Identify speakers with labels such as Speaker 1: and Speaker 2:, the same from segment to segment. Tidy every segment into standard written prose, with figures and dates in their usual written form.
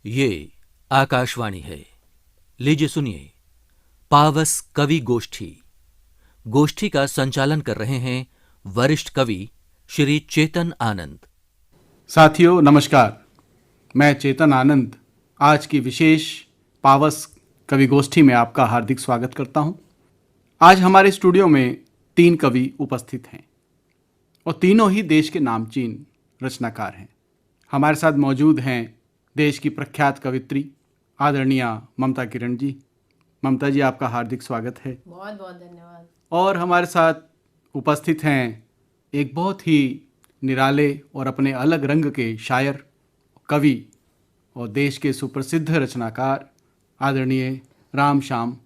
Speaker 1: ये आकाशवाणी है। लीजिए सुनिए पावस कवि गोष्ठी। गोष्ठी का संचालन कर रहे हैं वरिष्ठ कवि श्री चेतन आनंद।
Speaker 2: साथियों नमस्कार, मैं चेतन आनंद आज की विशेष पावस कवि गोष्ठी में आपका हार्दिक स्वागत करता हूं। आज हमारे स्टूडियो में 3 कवि उपस्थित हैं और तीनों ही देश के नामचीन रचनाकार हैं। हमारे साथ मौजूद हैं देश की प्रख्यात कवित्री आदरणीय ममता किरण जी। ममता जी, आपका हार्दिक स्वागत है।
Speaker 3: बहुत बहुत धन्यवाद।
Speaker 2: और हमारे साथ उपस्थित हैं एक बहुत ही निराले और अपने अलग रंग के शायर, कवि और देश के सुप्रसिद्ध रचनाकार आदरणीय राम श्याम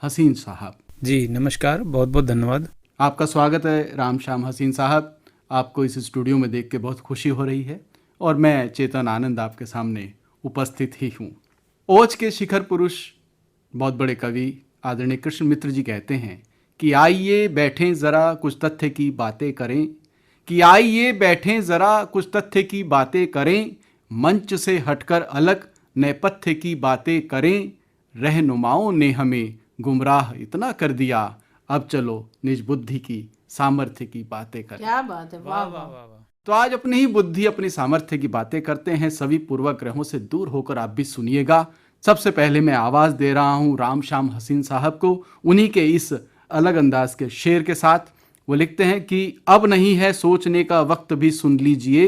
Speaker 2: हसीन साहब।
Speaker 4: जी नमस्कार, बहुत बहुत धन्यवाद।
Speaker 2: आपका स्वागत है राम श्याम हसीन साहब। आपको इस स्टूडियो में देख के बहुत खुशी हो रही है और मैं चेतन आनंद आपके सामने उपस्थित ही हूँ। ओज के शिखर पुरुष बहुत बड़े कवि आदरणीय कृष्ण मित्र जी कहते हैं कि आइए बैठें ज़रा कुछ तथ्य की बातें करें, कि आइए बैठें ज़रा कुछ तथ्य की बातें करें, मंच से हटकर अलग नेपथ्य की बातें करें, रहनुमाओं ने हमें गुमराह इतना कर दिया, अब चलो निज बुद्धि की सामर्थ्य की बातें करें।
Speaker 3: क्या बात है, वाह वाह।
Speaker 2: तो आज अपनी ही बुद्धि अपनी सामर्थ्य की बातें करते हैं। सभी पूर्वग्रहों से दूर होकर आप भी सुनिएगा। सबसे पहले मैं आवाज़ दे रहा हूँ राम श्याम हसीन साहब को, उन्हीं के इस अलग अंदाज के शेर के साथ। वो लिखते हैं कि अब नहीं है सोचने का वक्त भी सुन लीजिए,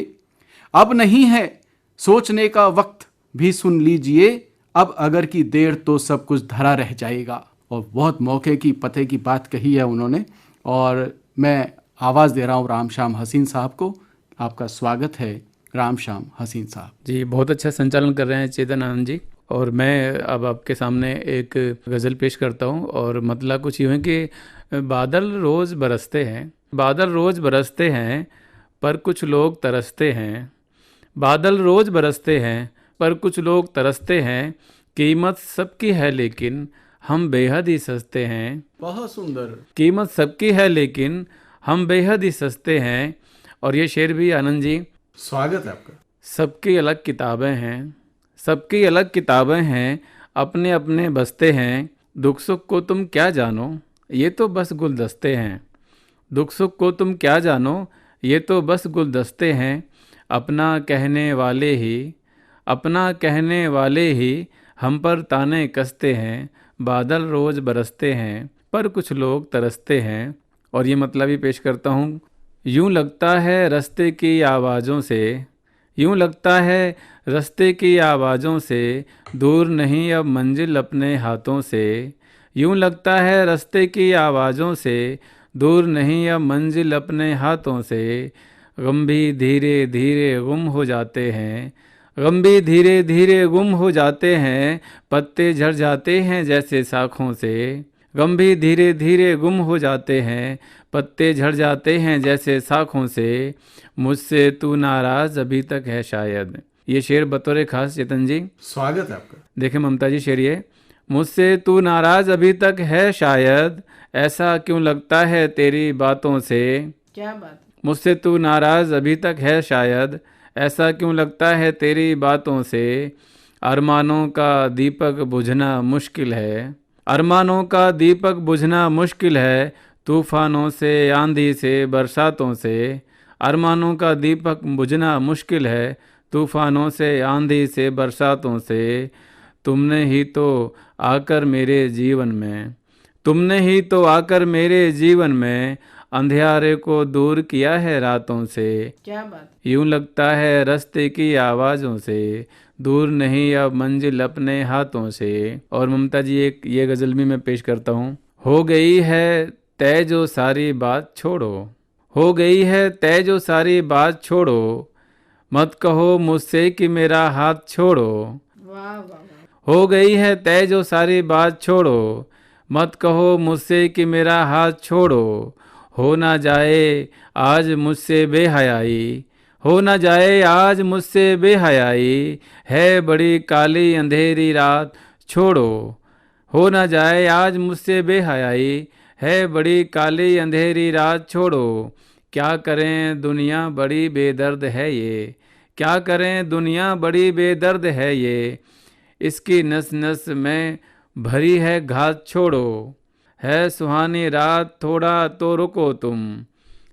Speaker 2: अब नहीं है सोचने का वक्त भी सुन लीजिए, अब अगर की देर तो सब कुछ धरा रह जाएगा। और बहुत मौके की पते की बात कही है उन्होंने। और मैं आवाज़ दे रहा हूँ राम श्याम हसीन साहब को। आपका स्वागत है राम श्याम हसीन साहब।
Speaker 4: जी बहुत अच्छा संचालन कर रहे हैं चेतन आनंद जी। और मैं अब आपके सामने एक गज़ल पेश करता हूँ और मतलब कुछ यूँ है कि बादल रोज़ बरसते हैं, बादल रोज़ बरसते हैं पर कुछ लोग तरसते हैं, बादल रोज़ बरसते हैं पर कुछ लोग तरसते हैं, कीमत सबकी है लेकिन हम बेहद ही सस्ते हैं।
Speaker 2: बहुत सुंदर।
Speaker 4: कीमत सबकी है लेकिन हम बेहद ही सस्ते हैं। और ये शेर भी आनंद जी,
Speaker 2: स्वागत है आपका।
Speaker 4: सबकी अलग किताबें हैं, सबकी अलग किताबें हैं, अपने अपने बस्ते हैं, दुख सुख को तुम क्या जानो, ये तो बस गुलदस्ते हैं, दुख सुख को तुम क्या जानो, ये तो बस गुलदस्ते हैं, अपना कहने वाले ही, अपना कहने वाले ही हम पर ताने कसते हैं, बादल रोज़ बरसते हैं पर कुछ लोग तरसते हैं। और ये मतलब ही पेश करता हूँ। यूँ लगता है रास्ते की आवाज़ों से, यूँ लगता है रास्ते की आवाज़ों से, दूर नहीं अब मंजिल अपने हाथों से, यूँ लगता है रास्ते की आवाज़ों से, दूर नहीं अब मंजिल अपने हाथों से, गम भी धीरे धीरे गुम हो जाते हैं, गम भी धीरे धीरे गुम हो जाते हैं, पत्ते झड़ जाते हैं जैसे शाखों से, गम भी धीरे धीरे गुम हो जाते हैं, पत्ते झड़ जाते हैं जैसे शाखों से, मुझसे तू नाराज अभी तक है शायद। ये शेर बतौर खास चेतन जी।
Speaker 2: स्वागत है आपका।
Speaker 4: देखें ममता जी, शेर ये, मुझसे तू नाराज अभी तक है शायद, ऐसा क्यों लगता है तेरी बातों से,
Speaker 3: क्या बात।
Speaker 4: मुझसे तू नाराज अभी तक है शायद, ऐसा क्यों लगता है तेरी बातों से, अरमानों का दीपक बुझना मुश्किल है, अरमानों का दीपक बुझना मुश्किल है, तूफानों से आंधी से बरसातों से, अरमानों का दीपक बुझना मुश्किल है, तूफानों से आंधी से बरसातों से, तुमने ही तो आकर मेरे जीवन में, तुमने ही तो आकर मेरे जीवन में, अंधियारे को दूर किया है रातों से,
Speaker 3: क्या बात।
Speaker 4: यूं लगता है रास्ते की आवाज़ों से, दूर नहीं अब मंजिल अपने हाथों से। और ममता जी एक ये गज़ल भी मैं पेश करता हूँ। हो गई है तय जो सारी बात छोड़ो, हो गई है तय जो सारी बात छोड़ो, मत कहो मुझसे कि मेरा हाथ छोड़ो,
Speaker 3: वाह वाह वाह।
Speaker 4: हो गई है तय जो सारी बात छोड़ो, मत कहो मुझसे कि मेरा हाथ छोड़ो, हो ना जाए आज मुझसे बेहयाई, हो ना जाए आज मुझसे बेहयाई, है बड़ी काली अंधेरी रात छोड़ो, हो ना जाए आज मुझसे बेहयाई, है बड़ी काली अंधेरी रात छोड़ो, क्या करें दुनिया बड़ी बेदर्द है ये, क्या करें दुनिया बड़ी बेदर्द है ये, इसकी नस नस में भरी है घात छोड़ो। है सुहानी रात थोड़ा तो रुको तुम,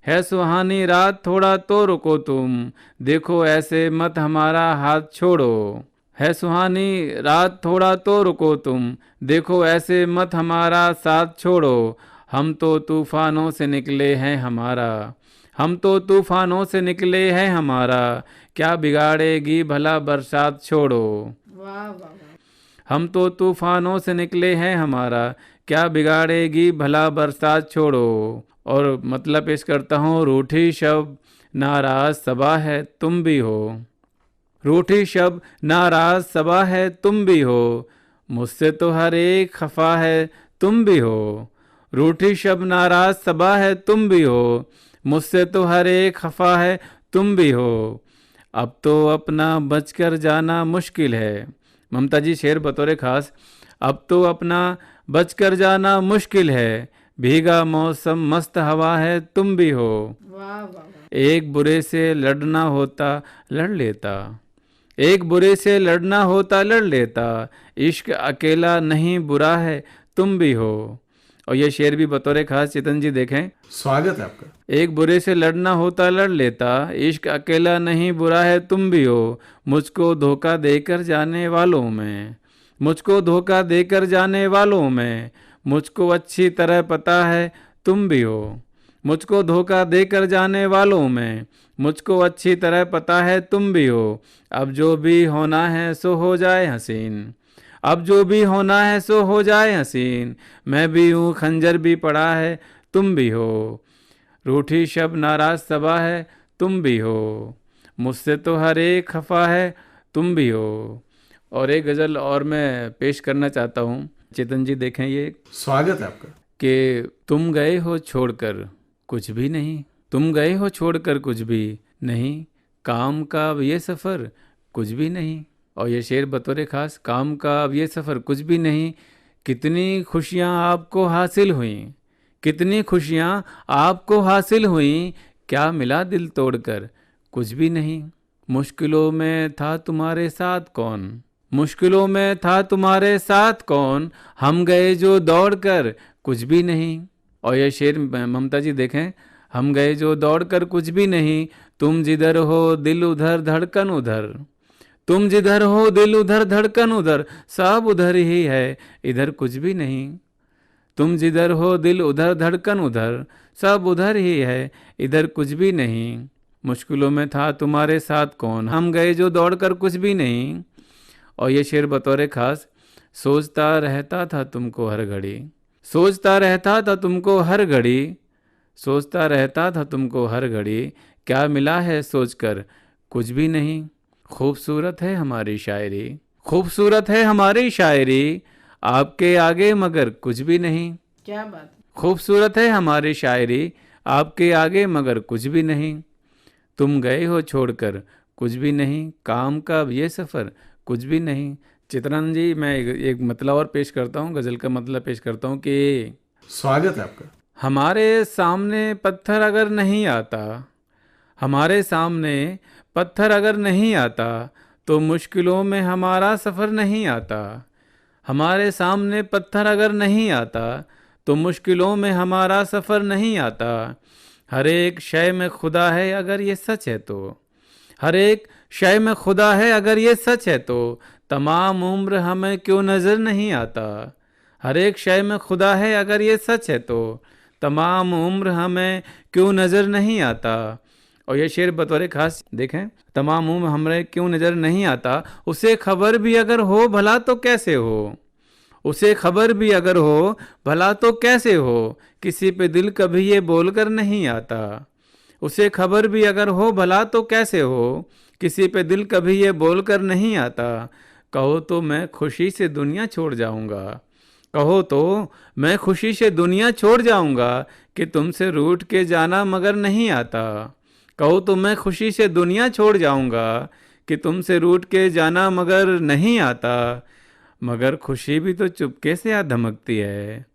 Speaker 4: है सुहानी रात थोड़ा तो रुको तुम, देखो ऐसे मत हमारा हाथ छोड़ो। है सुहानी रात थोड़ा तो रुको तुम, देखो ऐसे मत हमारा साथ छोड़ो। हम तो तूफानों से निकले हैं हमारा, हम तो तूफानों से निकले हैं हमारा, क्या बिगाड़ेगी भला बरसात छोड़ो।
Speaker 3: वाह वाह वाह।
Speaker 4: हम तो तूफानों से निकले हैं हमारा, क्या बिगाड़ेगी भला बरसात छोड़ो। और मतलब पेश करता हूँ, रूठी शब नाराज सबा है तुम भी हो, रूठी शब नाराज सबा है तुम भी हो, मुझसे तो हर एक खफा है तुम भी हो। रूठी शब नाराज सबा है तुम भी हो, मुझसे तो हर एक खफा है तुम भी हो। अब तो अपना बचकर जाना मुश्किल है। ममता जी शेर बतौर खास, अब तो अपना बचकर जाना मुश्किल है, भीगा मौसम मस्त हवा है तुम भी हो।
Speaker 3: वाह वाह वाह।
Speaker 4: एक बुरे से लड़ना होता लड़ लेता, एक बुरे से लड़ना होता लड़ लेता, इश्क अकेला नहीं बुरा है तुम भी हो। और ये शेर भी बतौर खास चेतन जी देखें।
Speaker 2: स्वागत है आपका।
Speaker 4: एक बुरे से लड़ना होता लड़ लेता, इश्क अकेला नहीं बुरा है तुम भी हो। मुझको धोखा देकर जाने वालों में, मुझको धोखा देकर जाने वालों में, मुझको अच्छी तरह पता है तुम भी हो। मुझको धोखा देकर जाने वालों में, मुझको अच्छी तरह पता है तुम भी हो। अब जो भी होना है सो हो जाए हसीन, अब जो भी होना है सो हो जाए हसीन, मैं भी हूँ खंजर भी पड़ा है तुम भी हो। रूठी शब नाराज सबा है तुम भी हो, मुझसे तो हर एक खफा है तुम भी हो। और एक गज़ल और मैं पेश करना चाहता हूँ, चेतन जी देखें ये,
Speaker 2: स्वागत है आपका।
Speaker 4: कि तुम गए हो छोड़कर कुछ भी नहीं, तुम गए हो छोड़कर कुछ भी नहीं, काम का अब ये सफ़र कुछ भी नहीं। और ये शेर बतौर खास, काम का अब ये सफ़र कुछ भी नहीं, कितनी खुशियाँ आपको हासिल हुई, कितनी खुशियाँ आपको हासिल हुई, क्या मिला दिल तोड़कर कुछ भी नहीं। मुश्किलों में था तुम्हारे साथ कौन, मुश्किलों में था तुम्हारे साथ कौन, हम गए जो दौड़कर कुछ भी नहीं। और ये शेर ममता जी देखें, हम गए जो दौड़कर कुछ भी नहीं, तुम जिधर हो दिल उधर धड़कन उधर, तुम जिधर हो दिल उधर धड़कन उधर, सब उधर ही है इधर कुछ भी नहीं। तुम जिधर हो दिल उधर धड़कन उधर, सब उधर ही है इधर कुछ भी नहीं। मुश्किलों में था तुम्हारे साथ कौन, हम गए जो दौड़कर कुछ भी नहीं। और ये शेर बतौर खास, सोचता रहता था तुमको हर घड़ी, सोचता रहता था तुमको हर घड़ी, सोचता रहता था तुमको हर घड़ी, क्या मिला है सोचकर कुछ भी नहीं। खूबसूरत है हमारी शायरी, खूबसूरत है हमारी शायरी, आपके आगे मगर कुछ भी नहीं।
Speaker 3: क्या बात है।
Speaker 4: खूबसूरत है हमारी शायरी, आपके आगे मगर कुछ भी नहीं। तुम गए हो छोड़कर कुछ भी नहीं, काम का अब ये सफ़र कुछ भी नहीं। चित्रानंद जी मैं एक मतलब और पेश करता हूँ, गज़ल का मतलब पेश करता हूँ कि
Speaker 2: स्वागत है आपका।
Speaker 4: हमारे सामने पत्थर अगर नहीं आता, हमारे सामने पत्थर अगर नहीं आता, तो मुश्किलों में हमारा सफ़र नहीं आता। हमारे सामने पत्थर अगर नहीं आता, तो मुश्किलों में हमारा सफ़र नहीं आता। हर एक शय में खुदा है अगर ये सच है तो, हर एक शय में खुदा है अगर ये सच है तो, तमाम उम्र हमें क्यों नज़र नहीं आता। हर एक शय में खुदा है अगर ये सच है तो, तमाम उम्र हमें क्यों नज़र नहीं आता। और ये शेर बतौर खास देखें, तमाम उम्र हमें क्यों नज़र नहीं आता, उसे खबर भी अगर हो भला तो कैसे हो, उसे खबर भी अगर हो भला तो कैसे हो, किसी पे दिल कभी ये बोलकर नहीं आता। उसे खबर भी अगर हो भला तो कैसे हो, किसी पे दिल कभी ये बोलकर नहीं आता। कहो तो मैं खुशी से दुनिया छोड़ जाऊंगा, कहो तो मैं खुशी से दुनिया छोड़ जाऊंगा, कि तुमसे रूठ के जाना मगर नहीं आता। कहो तो मैं खुशी से दुनिया छोड़ जाऊंगा, कि तुमसे रूठ के जाना मगर नहीं आता। मगर खुशी भी तो चुपके से आ धमकती है,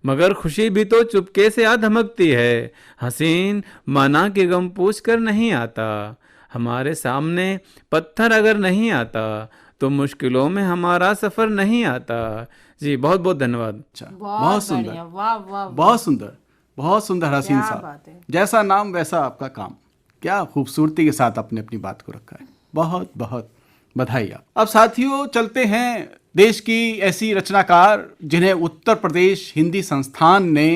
Speaker 4: मगर खुशी भी तो चुपके से आ धमकती है। हसीन माना कि गम पूछ कर नहीं आता। हमारे सामने पत्थर अगर नहीं आता, तो मुश्किलों में हमारा सफ़र नहीं आता। जी बहुत बहुत धन्यवाद।
Speaker 2: अच्छा,
Speaker 3: बहुत
Speaker 2: सुंदर,
Speaker 3: बढ़िया, वाह वाह,
Speaker 2: बहुत सुंदर, बहुत सुंदर हसीन
Speaker 3: क्या
Speaker 2: साहब।
Speaker 3: बात है।
Speaker 2: जैसा नाम वैसा आपका काम, क्या खूबसूरती के साथ आपने अपनी बात को रखा है। बहुत बहुत बधाई आप। अब साथियों चलते हैं देश की ऐसी रचनाकार जिन्हें उत्तर प्रदेश हिंदी संस्थान ने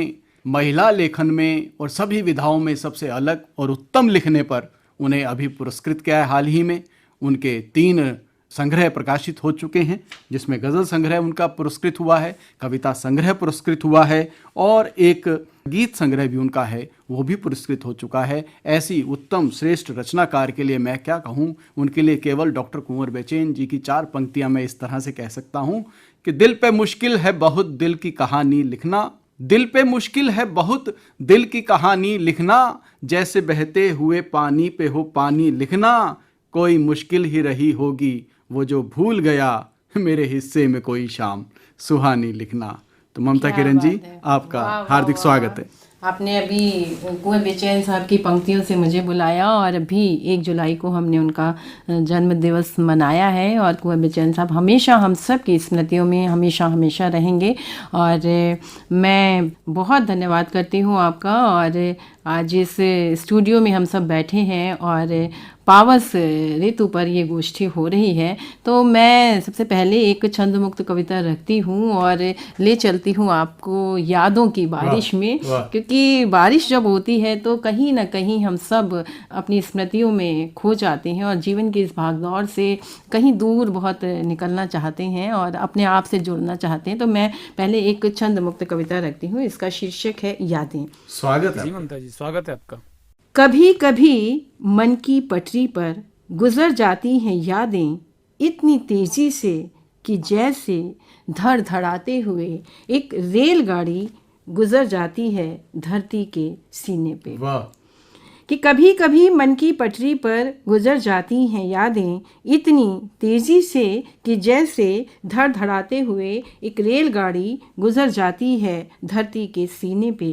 Speaker 2: महिला लेखन में और सभी विधाओं में सबसे अलग और उत्तम लिखने पर उन्हें अभी पुरस्कृत किया है। हाल ही में उनके 3 संग्रह प्रकाशित हो चुके हैं, जिसमें गज़ल संग्रह उनका पुरस्कृत हुआ है, कविता संग्रह पुरस्कृत हुआ है और एक गीत संग्रह भी उनका है, वो भी पुरस्कृत हो चुका है। ऐसी उत्तम श्रेष्ठ रचनाकार के लिए मैं क्या कहूँ, उनके लिए केवल डॉक्टर कुंवर बेचैन जी की 4 पंक्तियाँ मैं इस तरह से कह सकता हूँ कि दिल पे मुश्किल है बहुत दिल की कहानी लिखना, दिल पे मुश्किल है बहुत दिल की कहानी लिखना, जैसे बहते हुए पानी पे हो पानी लिखना, कोई मुश्किल ही रही होगी वो जो भूल गया मेरे हिस्से में कोई शाम सुहानी लिखना। तो ममता
Speaker 3: क्या
Speaker 2: किरण जी
Speaker 3: बात है।
Speaker 2: आपका
Speaker 3: वाह, वाह,
Speaker 2: हार्दिक
Speaker 3: वाह,
Speaker 2: स्वागत
Speaker 3: वाह।
Speaker 2: है।
Speaker 3: आपने अभी कुंवर बेचैन साहब की पंक्तियों से मुझे बुलाया और अभी 1 जुलाई को हमने उनका जन्म दिवस मनाया है और कुंवर बेचैन साहब हमेशा हम सब की स्मृतियों में हमेशा हमेशा रहेंगे। और मैं बहुत धन्यवाद करती हूँ आपका। और आज इस स्टूडियो में हम सब बैठे हैं और पावस ऋतु पर ये गोष्ठी हो रही है, तो मैं सबसे पहले एक छंद मुक्त कविता रखती हूँ और ले चलती हूँ आपको यादों की बारिश में, क्योंकि बारिश जब होती है तो कहीं ना कहीं हम सब अपनी स्मृतियों में खो जाते हैं और जीवन की इस भागदौड़ से कहीं दूर बहुत निकलना चाहते हैं और अपने आप से जुड़ना चाहते हैं। तो मैं पहले एक छंद मुक्त कविता रखती हूँ, इसका शीर्षक है यादें।
Speaker 2: स्वागत
Speaker 4: जी
Speaker 2: है।
Speaker 4: ममता जी स्वागत है आपका।
Speaker 3: कभी कभी मन की पटरी पर गुजर जाती हैं यादें इतनी तेजी से कि जैसे धड़धड़ाते हुए एक रेलगाड़ी गुजर जाती है धरती के सीने पे।
Speaker 2: वाह,
Speaker 3: कि कभी कभी मन की पटरी पर गुजर जाती हैं यादें इतनी तेजी से कि जैसे धड़धड़ाते हुए एक रेलगाड़ी गुजर जाती है धरती के सीने पे।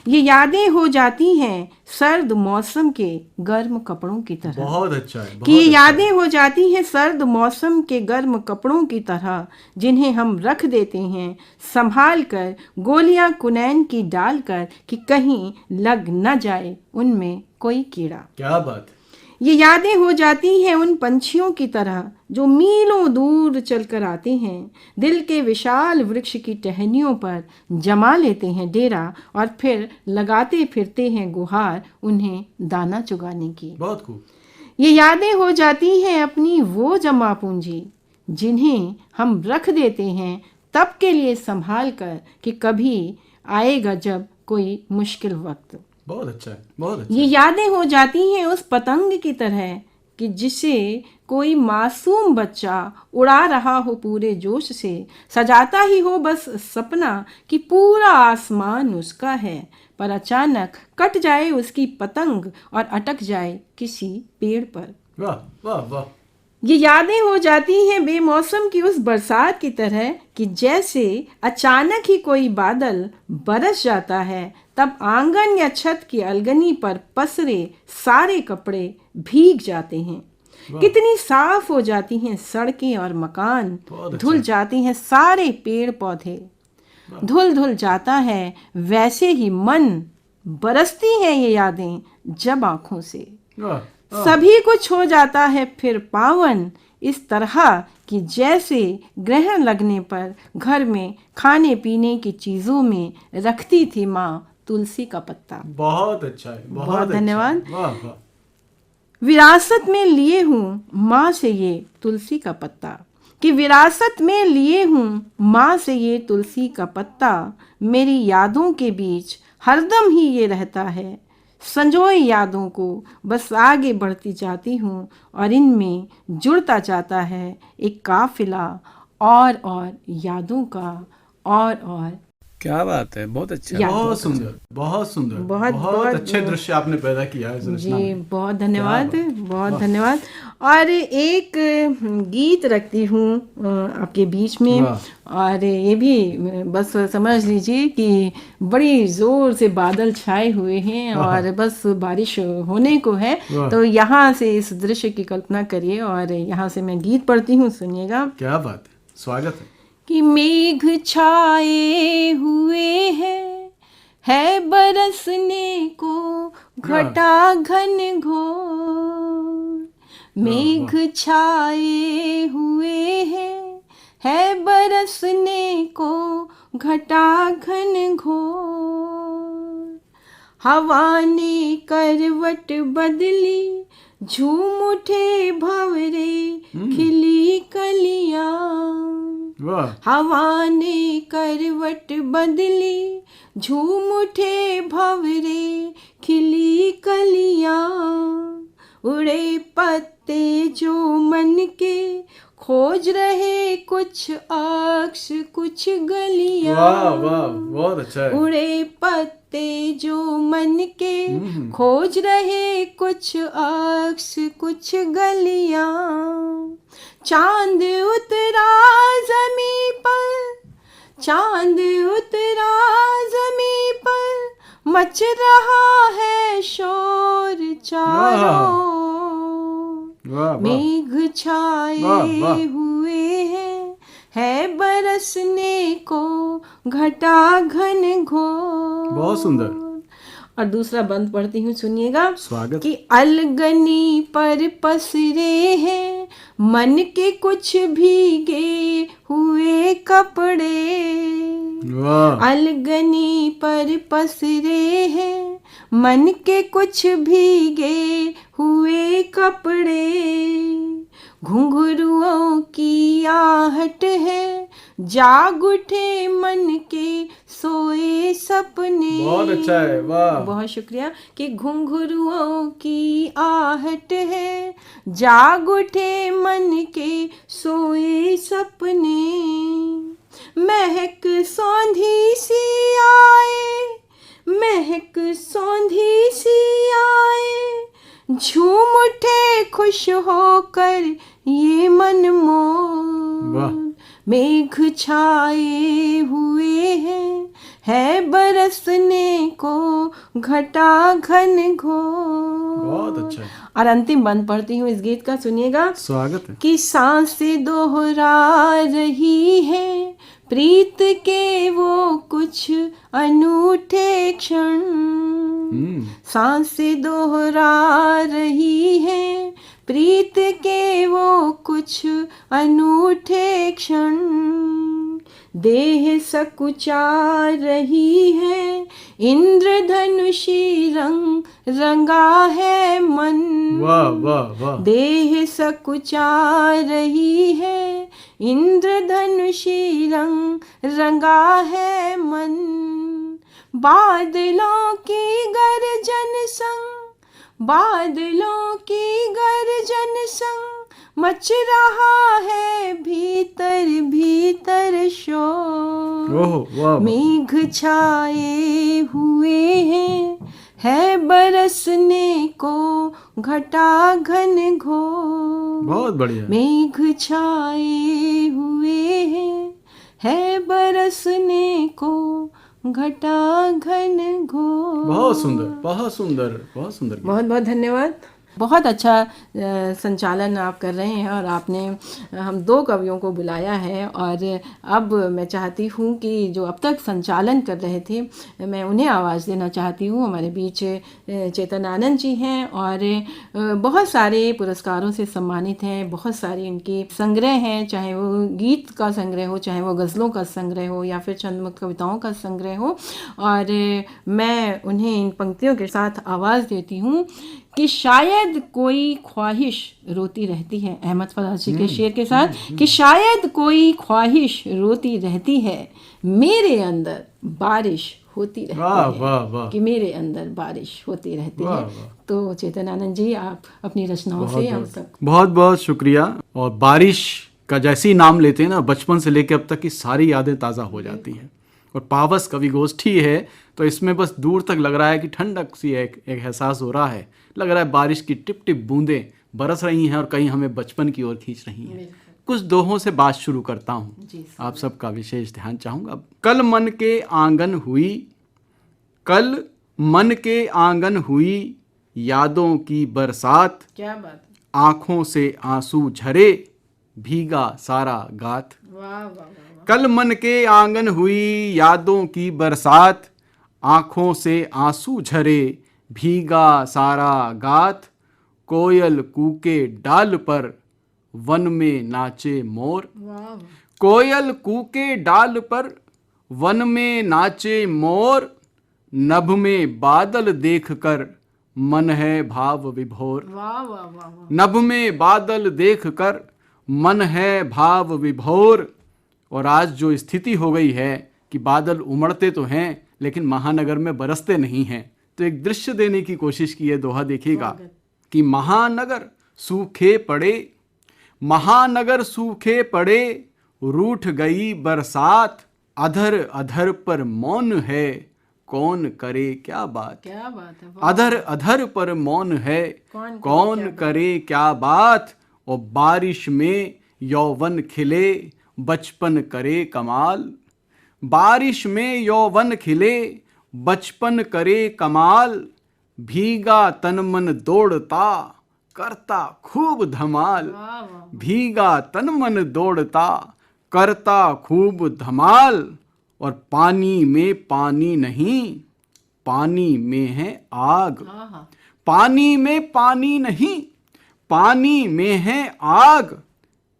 Speaker 3: ये यादें हो जाती हैं सर्द मौसम के गर्म कपड़ों की तरह।
Speaker 2: बहुत अच्छा है।
Speaker 3: कि ये यादें हो जाती हैं सर्द मौसम के गर्म कपड़ों की तरह, जिन्हें हम रख देते हैं संभाल कर गोलियां कुनैन की डालकर कि कहीं लग न जाए उनमें कोई कीड़ा।
Speaker 2: क्या बात है।
Speaker 3: ये यादें हो जाती हैं उन पंछियों की तरह जो मीलों दूर चलकर आते हैं, दिल के विशाल वृक्ष की टहनियों पर जमा लेते हैं डेरा और फिर लगाते फिरते हैं गुहार उन्हें दाना चुगाने की।
Speaker 2: बहुत खूब।
Speaker 3: ये यादें हो जाती हैं अपनी वो जमा पूंजी जिन्हें हम रख देते हैं तब के लिए संभाल कर कि कभी आएगा जब कोई मुश्किल वक्त।
Speaker 2: बहुत अच्छा है, बहुत अच्छा।
Speaker 3: ये यादें हो जाती हैं उस पतंग की तरह कि जिसे कोई मासूम बच्चा उड़ा रहा हो पूरे जोश से, सजाता ही हो बस सपना कि पूरा आसमान उसका है, पर अचानक कट जाए उसकी पतंग और अटक जाए किसी पेड़ पर।
Speaker 2: वाह वाह वाह।
Speaker 3: ये यादें हो जाती हैं बेमौसम की उस बरसात की तरह कि जैसे अचानक ही कोई बादल बरस जाता है, तब आंगन या छत की अलगनी पर पसरे सारे कपड़े भीग जाते हैं। कितनी साफ हो जाती हैं सड़कें और मकान, धुल जाती हैं सारे पेड़ पौधे, धुल धुल जाता है वैसे ही मन, बरसती हैं ये यादें जब आंखों से। सभी कुछ हो जाता है फिर पावन इस तरह कि जैसे ग्रहण लगने पर घर में खाने पीने की चीजों में रखती थी माँ तुलसी का पत्ता।
Speaker 2: बहुत अच्छा है,
Speaker 3: बहुत
Speaker 2: अच्छा है।
Speaker 3: धन्यवाद।
Speaker 2: वाह वाह।
Speaker 3: विरासत में लिए हूँ माँ से ये तुलसी का पत्ता, कि विरासत में लिए हूँ माँ से ये तुलसी का पत्ता, मेरी यादों के बीच हरदम ही ये रहता है। संजोए यादों को बस आगे बढ़ती जाती हूँ और इनमें जुड़ता जाता है एक काफिला और यादों का और।
Speaker 4: क्या बात है, बहुत अच्छा।
Speaker 3: या-
Speaker 2: बहुत सुंदर, बहुत सुंदर, बहुत अच्छे दृश्य आपने पैदा किया है इस रचना
Speaker 3: जी,
Speaker 2: में।
Speaker 3: बहुत धन्यवाद,
Speaker 2: क्या बात।
Speaker 3: बहुत धन्यवाद। और एक गीत रखती हूँ आपके बीच में,
Speaker 2: वाह।
Speaker 3: और ये भी बस समझ लीजिए कि बड़ी ज़ोर से बादल छाए हुए हैं और बस बारिश होने को है।
Speaker 2: वाह।
Speaker 3: तो यहाँ से इस दृश्य की कल्पना करिए और यहाँ से मैं गीत पढ़ती हूँ, सुनिएगा।
Speaker 2: क्या बात है, स्वागत है।
Speaker 3: कि मेघ छाए हुए है बरसने को घटा घन घोर। मेघ छाए हुए है बरसने को घटा घन घोर। हवा ने करवट बदली, झूम उठे भंवरे खिली कलियां।
Speaker 2: वाह।
Speaker 3: हवा ने करवट बदली, झूम उठे भंवरे खिली कलियां। उड़े पत्ते जो मन के, खोज रहे कुछ अक्ष कुछ गलियां।
Speaker 2: वाह वाह, बहुत अच्छा है।
Speaker 3: उड़े पत्ते जो मन के, खोज रहे कुछ अक्ष कुछ गलियां। चांद उतरा ज़मीं पर, चांद उतरा ज़मीं पर, मच रहा है शोर चारों।
Speaker 2: वाह वाह,
Speaker 3: मेघ छाए
Speaker 2: वाह, वाह।
Speaker 3: हुए है बरसने को घटा घन घोर।
Speaker 2: बहुत सुंदर।
Speaker 3: और दूसरा बंद पढ़ती हूँ, सुनिएगा।
Speaker 2: स्वागत।
Speaker 3: कि अलगनी पर पसरे हैं मन के कुछ भीगे हुए कपड़े।
Speaker 2: वाह।
Speaker 3: अलगनी पर पसरे हैं मन के कुछ भीगे हुए कपड़े। घुंघरुओं की आहट है, जाग उठे मन के सोए सपने।
Speaker 2: बहुत अच्छा है, वाह।
Speaker 3: बहुत शुक्रिया। कि घुंघरुओं की आहट है, जाग उठे मन के सोए सपने। महक सौंधी सी आए, महक सौंधी सी आए, झूम उठे खुश होकर ये मन
Speaker 2: वाह।
Speaker 3: मोर। मेघ छाए हुए है बरसने को घटा घन घोर।
Speaker 2: बहुत अच्छा है।
Speaker 3: और अंतिम बंद पढ़ती हूँ इस गीत का, सुनिएगा।
Speaker 2: स्वागत है।
Speaker 3: कि सांसें दोहरा रही है प्रीत के वो कुछ अनूठे क्षण। सांसें दोहरा रही है प्रीत के वो कुछ अनूठे क्षण। देह सकुचा रही है इंद्रधनुषी रंग रंगा है मन।
Speaker 2: वाह वाह वाह।
Speaker 3: देह सकुचा रही है इंद्रधनुषी रंग रंगा है मन। बादलों की गर्जन संग, बादलों की गर्जन संग, मच रहा है भीतर भीतर शोर।
Speaker 2: ओह वाह।
Speaker 3: मेघ छाए हुए है बरसने को घटा घन घोर।
Speaker 2: बहुत बढ़िया।
Speaker 3: मेघ छाए हुए है बरसने को घटा घन घोर।
Speaker 2: बहुत सुंदर, बहुत सुंदर, बहुत सुंदर।
Speaker 3: बहुत बहुत धन्यवाद। बहुत अच्छा संचालन आप कर रहे हैं और आपने हम दो कवियों को बुलाया है। और अब मैं चाहती हूँ कि जो अब तक संचालन कर रहे थे, मैं उन्हें आवाज़ देना चाहती हूँ। हमारे बीच चेतन आनंद जी हैं और बहुत सारे पुरस्कारों से सम्मानित हैं। बहुत सारे इनके संग्रह हैं, चाहे वो गीत का संग्रह हो, चाहे वो गज़लों का संग्रह हो, या फिर चंद कविताओं का संग्रह हो। और मैं उन्हें इन पंक्तियों के साथ आवाज़ देती हूँ कि शायद कोई ख्वाहिश रोती रहती है, अहमद फराजी के शेर के साथ। कि शायद कोई ख्वाहिश रोती रहती है, मेरे अंदर बारिश होती रहती
Speaker 2: वाह
Speaker 3: है।
Speaker 2: वाह वाह।
Speaker 3: कि मेरे अंदर बारिश होती रहती
Speaker 2: वाह,
Speaker 3: है।
Speaker 2: वाह।
Speaker 3: तो चेतन आनंद जी, आप अपनी रचनाओं से हम सब
Speaker 2: बहुत बहुत शुक्रिया। और बारिश का जैसे ही नाम लेते हैं ना, बचपन से लेकर अब तक की सारी यादें ताज़ा हो जाती हैं। और पावस कवि गोष्ठी है तो इसमें बस दूर तक लग रहा है कि ठंडक सी एक एहसास हो रहा है, लग रहा है बारिश की टिप टिप बूंदें बरस रही हैं और कहीं हमें बचपन की ओर खींच रही हैं। कुछ दोहों से बात शुरू करता हूँ, आप सबका विशेष ध्यान चाहूँगा। कल मन के आंगन हुई, कल मन के आंगन हुई यादों की बरसात,
Speaker 3: क्या बात है,
Speaker 2: आंखों से आंसू झरे भीगा सारा गात।
Speaker 3: वाह वाह वाह,
Speaker 2: कल मन के आंगन हुई यादों की बरसात, आंखों से आंसू झरे भीगा सारा गात। कोयल कूके डाल पर वन में नाचे मोर,
Speaker 3: वाह
Speaker 2: कोयल कूके डाल पर वन में नाचे मोर। नभ में बादल देखकर मन है भाव विभोर,
Speaker 3: वाह वाह वाह,
Speaker 2: नभ में बादल देखकर मन है भाव विभोर। और आज जो स्थिति हो गई है कि बादल उमड़ते तो हैं लेकिन महानगर में बरसते नहीं हैं, तो एक दृश्य देने की कोशिश की है। दोहा देखिएगा कि महानगर सूखे पड़े, महानगर सूखे पड़े, रूठ गई बरसात, अधर अधर पर मौन है, कौन करे क्या बात।
Speaker 3: क्या बात है, वाह,
Speaker 2: अधर अधर पर मौन है,
Speaker 3: कौन
Speaker 2: कौन करे क्या बात। और बारिश में यौवन खिले, बचपन करे कमाल, बारिश में यौवन खिले, बचपन करे कमाल। भीगा तन मन दौड़ता, करता खूब धमाल,
Speaker 3: वाह वाह,
Speaker 2: भीगा तन मन दौड़ता, करता खूब धमाल। और पानी में पानी नहीं, पानी में है आग,
Speaker 3: हाँ हाँ,
Speaker 2: पानी में पानी नहीं, पानी में है आग।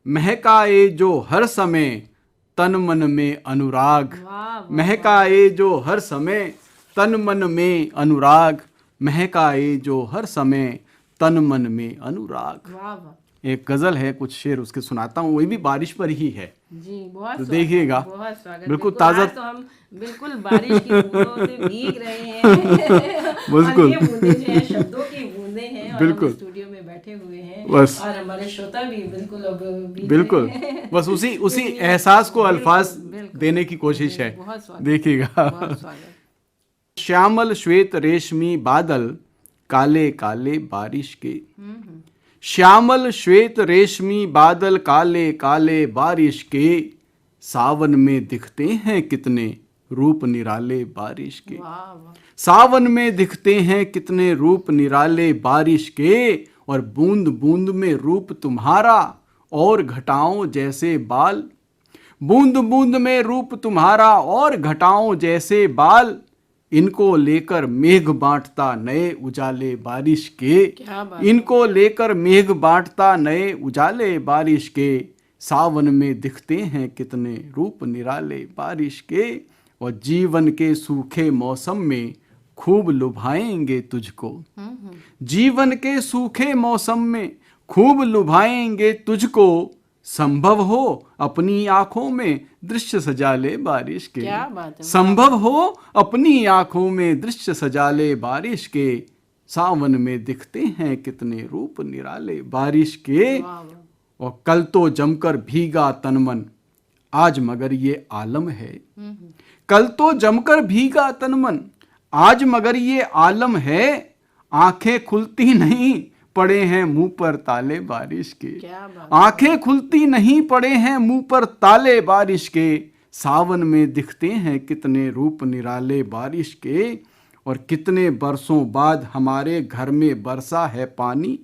Speaker 2: महकाए जो हर समय तन मन में अनुराग,
Speaker 3: वाह वाह,
Speaker 2: महकाए जो हर समय तन मन में अनुराग, महकाए जो हर समय तन मन में अनुराग।
Speaker 3: वाह वाह,
Speaker 2: एक गजल है, कुछ शेर उसके सुनाता हूँ, वही भी बारिश पर ही है।
Speaker 3: जी बहुत
Speaker 2: तो
Speaker 3: स्वागत,
Speaker 2: देखिएगा,
Speaker 3: बहुत स्वागत।
Speaker 2: बिल्कुल ताजा,
Speaker 3: आज तो हम बिल्कुल बारिश की बूंदों से भीग रहे हैं।
Speaker 2: बिल्कुल।
Speaker 3: और ये बूंदें जो हैं शब्दों की बूंदें हैं और
Speaker 2: बिल्कुल।
Speaker 3: हम स्टूडियो में बैठे हुए हैं
Speaker 2: बस।
Speaker 3: और हमारे श्रोता भी बिल्कुल अब भीग
Speaker 2: बिल्कुल
Speaker 3: रहे हैं।
Speaker 2: बस उसी एहसास को अल्फाज
Speaker 3: बिल्कुल,
Speaker 2: देने की कोशिश है।
Speaker 3: बहुत स्वागत,
Speaker 2: देखिएगा,
Speaker 3: बहुत स्वागत।
Speaker 2: श्यामल श्वेत रेशमी बादल काले काले बारिश के, श्यामल श्वेत रेशमी बादल काले काले बारिश के, सावन में दिखते हैं कितने रूप निराले बारिश के,
Speaker 3: वाह वाह,
Speaker 2: सावन में दिखते हैं कितने रूप निराले बारिश के। और बूंद बूंद में रूप तुम्हारा और घटाओं जैसे बाल, बूंद बूंद में रूप तुम्हारा और घटाओं जैसे बाल। इनको लेकर मेघ बांटता नए उजाले बारिश के,
Speaker 3: क्या बात,
Speaker 2: इनको लेकर मेघ बांटता नए उजाले बारिश के। सावन में दिखते हैं कितने रूप निराले बारिश के। और जीवन के सूखे मौसम में खूब लुभाएंगे तुझको, जीवन के सूखे मौसम में खूब लुभाएंगे तुझको। संभव हो अपनी आंखों में दृश्य सजा ले बारिश के,
Speaker 3: क्या बात है,
Speaker 2: संभव हो अपनी आंखों में दृश्य सजा ले बारिश के। सावन में दिखते हैं कितने रूप निराले बारिश के।
Speaker 3: वाह वाह,
Speaker 2: और कल तो जमकर भीगा तन मन, आज मगर ये आलम है, कल तो जमकर भीगा तन मन, आज मगर ये आलम है। आंखें खुलती नहीं पड़े हैं मुंह पर ताले बारिश के,
Speaker 3: क्या बात,
Speaker 2: आंखें खुलती नहीं पड़े हैं मुंह पर ताले बारिश के। सावन में दिखते हैं कितने रूप निराले बारिश के। और कितने बरसों बाद हमारे घर में बरसा है पानी,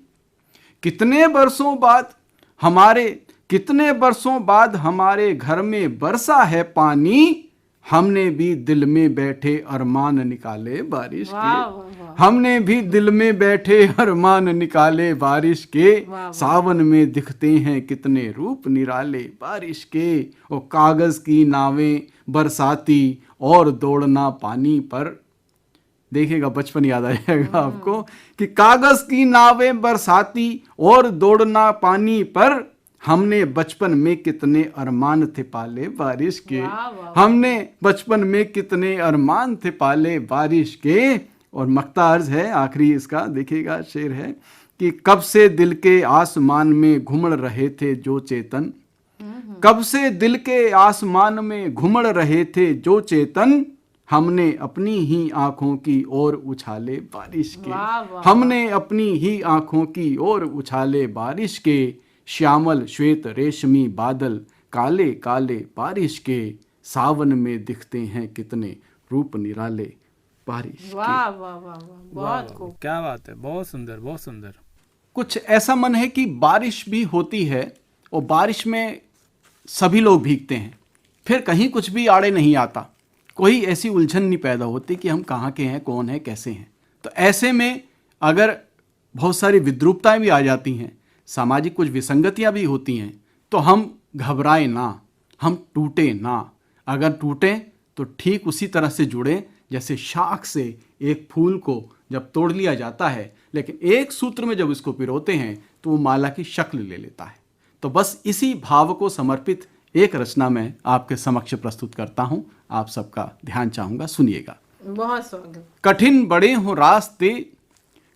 Speaker 2: कितने बरसों बाद हमारे, कितने बरसों बाद हमारे घर में बरसा है पानी। हमने भी दिल में बैठे अरमान निकाले बारिश
Speaker 3: वाह
Speaker 2: के,
Speaker 3: वाह वाह,
Speaker 2: हमने भी दिल में बैठे अरमान निकाले बारिश के।
Speaker 3: वाह वाह।
Speaker 2: सावन में दिखते हैं कितने रूप निराले बारिश के। और कागज की नावें बरसाती और दौड़ना पानी पर, देखिएगा बचपन याद आ जाएगा आपको कि कागज की नावें बरसाती और दौड़ना पानी पर। हमने बचपन में कितने अरमान थे पाले बारिश के,
Speaker 3: वाह, वाह,
Speaker 2: हमने बचपन में कितने अरमान थे पाले बारिश के। और मक्ता अर्ज है आखिरी इसका, देखिएगा शेर है कि कब से दिल के आसमान में घूम रहे थे जो चेतन, कब से दिल के आसमान में घुमड़ रहे थे जो चेतन, हमने अपनी ही आंखों की ओर उछाले बारिश के। हमने अपनी ही आंखों की ओर उछाले बारिश के, श्यामल श्वेत रेशमी बादल काले काले बारिश के, सावन में दिखते हैं कितने रूप निराले बारिश
Speaker 3: वाह वाह वाह वाह, बहुत खूब।
Speaker 4: क्या बात है, बहुत सुंदर बहुत सुंदर।
Speaker 2: कुछ ऐसा मन है कि बारिश भी होती है और बारिश में सभी लोग भीगते हैं, फिर कहीं कुछ भी आड़े नहीं आता, कोई ऐसी उलझन नहीं पैदा होती कि हम कहाँ के हैं, कौन है, कैसे हैं। तो ऐसे में अगर बहुत सारी विद्रूपताएं भी आ जाती हैं, सामाजिक कुछ विसंगतियां भी होती हैं, तो हम घबराएं ना, हम टूटे ना। अगर टूटें तो ठीक उसी तरह से जुड़े जैसे शाख से एक फूल को जब तोड़ लिया जाता है, लेकिन एक सूत्र में जब इसको पिरोते हैं तो वो माला की शक्ल ले लेता है। तो बस इसी भाव को समर्पित एक रचना मैं आपके समक्ष प्रस्तुत करता हूं। आप सबका ध्यान चाहूंगा, सुनिएगा।
Speaker 3: बहुत स्वागत।
Speaker 2: कठिन बड़े हो रास्ते,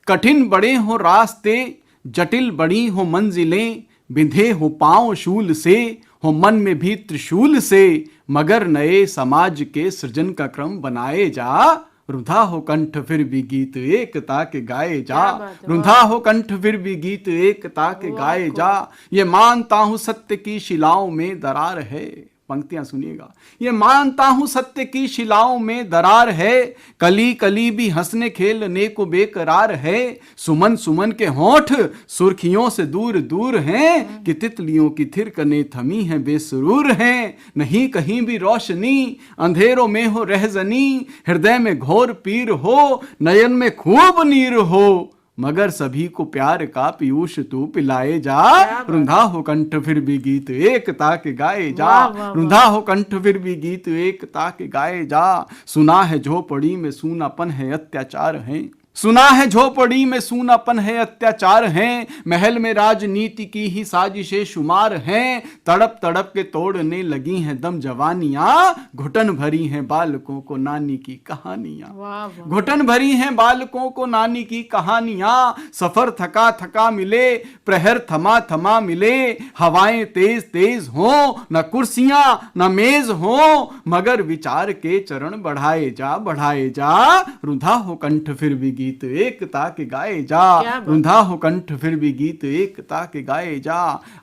Speaker 2: कठिन बड़े हो रास्ते, जटिल बड़ी हो मंजिलें, बिंधे हो पांव शूल से, हो मन में भी त्रिशूल से, मगर नए समाज के सृजन का क्रम बनाए जा, रुंधा हो कंठ फिर भी गीत एकता के गाए जा, रुंधा हो कंठ फिर भी गीत एकता के गाए जा। ये मानता हूं सत्य की शिलाओं में दरार है, पंक्तियां सुनिएगा। ये मानता हूं सत्य की शिलाओं में दरार है, कली कली भी हंसने खेलने को बेकरार है, सुमन सुमन के होंठ सुर्खियों से दूर दूर हैं, कि तितलियों की थिरकने थमी हैं बेसुरूर हैं, नहीं कहीं भी रोशनी अंधेरों में हो रहजनी, हृदय में घोर पीर हो नयन में खूब नीर हो, मगर सभी को प्यार का पीयूष तू पिलाए जा, रुंधा हो कंठ फिर भी गीत एकता के गाए जा, रुंधा हो कंठ फिर भी गीत एकता के गाए जा। सुना है झोपड़ी में सूनापन है अत्याचार है, सुना है झोपड़ी में सूनापन है अत्याचार है, महल में राजनीति की ही साजिशें शुमार हैं, तड़प तड़प के तोड़ने लगी हैं दम जवानियां, घुटन भरी हैं बालकों को नानी की कहानियां, घुटन भरी हैं बालकों को नानी की कहानियां, सफर थका थका मिले प्रहर थमा थमा मिले, हवाएं तेज तेज हो न कुर्सियां न मेज हो, मगर विचार के चरण बढ़ाए जा, रुंधा हो कंठ फिर भी गीत एकता के गाए जा, रुंधा हो कंठ फिर भी गीत एकता के गाए जा।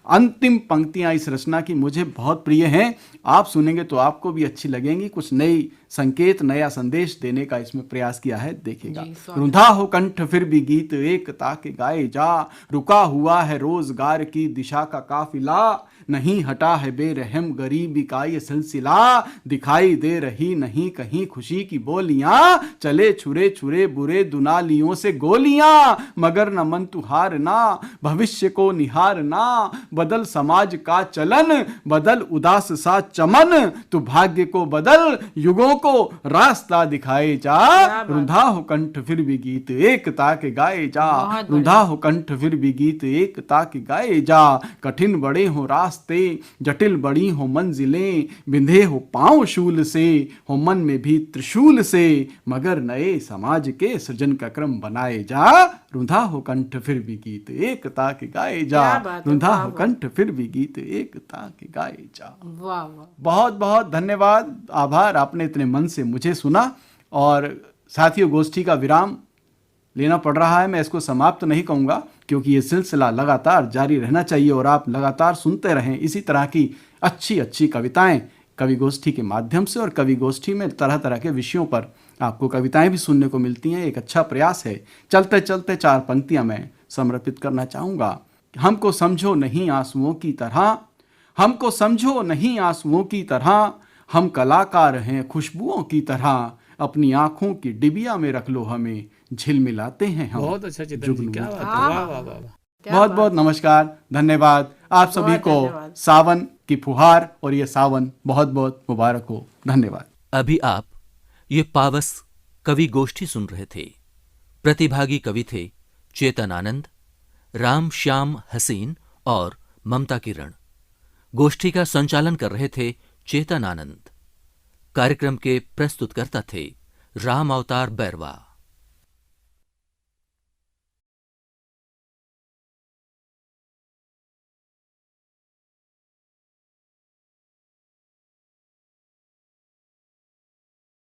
Speaker 2: अंतिम पंक्तियां इस रचना की मुझे बहुत प्रिय हैं, आप सुनेंगे तो आपको भी अच्छी लगेंगी। कुछ नई संकेत, नया संदेश देने का इसमें प्रयास किया है, देखिएगा। रुंधा हो कंठ फिर भी गीत एकता के गाए जा, रुका हुआ है रोजगार की दिशा का काफिला, नहीं हटा है बेरहम गरीबी का ये सिलसिला, दिखाई दे रही नहीं कहीं खुशी की बोलियां, चले छुरे छुरे बुरे दुनालियों से गोलियां, मगर न मन तू हारना भविष्य को निहारना, बदल समाज का चलन बदल उदास सा चमन, तू भाग्य को बदल युगों को रास्ता दिखाए जा, रुंधा हो कंठ फिर भी गीत एकता के गाए जा, रुंधा हो कंठ फिर भी गीत एकता के गाए जा। कठिन बड़े हो रास्ते, जटिल बड़ी हो मंजिलें, बिंधे हो पांव शूल से, हो मन में भी त्रिशूल से, मगर नए समाज के सृजन का क्रम बनाए जा, रुंधा हो कंठ फिर भी गीत एकता के गाए जा, रुंधा हो कंठ फिर भी गीत एकता के गाए जा।
Speaker 3: वाह वाह,
Speaker 2: बहुत बहुत धन्यवाद, आभार, आपने इतने मन से मुझे सुना। और साथियों, गोष्ठी का विराम लेना पड़ रहा है, मैं इसको समाप्त नहीं कहूँगा, क्योंकि ये सिलसिला लगातार जारी रहना चाहिए और आप लगातार सुनते रहें इसी तरह की अच्छी अच्छी कविताएं कवि गोष्ठी के माध्यम से। और कवि गोष्ठी में तरह तरह के विषयों पर आपको कविताएं भी सुनने को मिलती हैं, एक अच्छा प्रयास है। चलते चलते 4 पंक्तियां मैं समर्पित करना चाहूँगा। हमको समझो नहीं आंसुओं की तरह, हमको समझो नहीं आंसुओं की तरह, हम कलाकार हैं खुशबुओं की तरह, अपनी आंखों की डिबिया में रख लो हमें, झिलमिलाते हैं हम।
Speaker 4: बहुत अच्छा चिंतन जी, क्या बात है, वाह वाह वाह।
Speaker 2: बहुत बहुत नमस्कार, धन्यवाद। आप सभी को सावन की फुहार और ये सावन बहुत बहुत मुबारक हो। धन्यवाद।
Speaker 1: अभी आप ये पावस कवि गोष्ठी सुन रहे थे। प्रतिभागी कवि थे चेतन आनंद, राम श्याम हसीन और ममता किरण। गोष्ठी का संचालन कर रहे थे चेतन आनंद। कार्यक्रम के प्रस्तुतकर्ता थे राम अवतार बैरवा।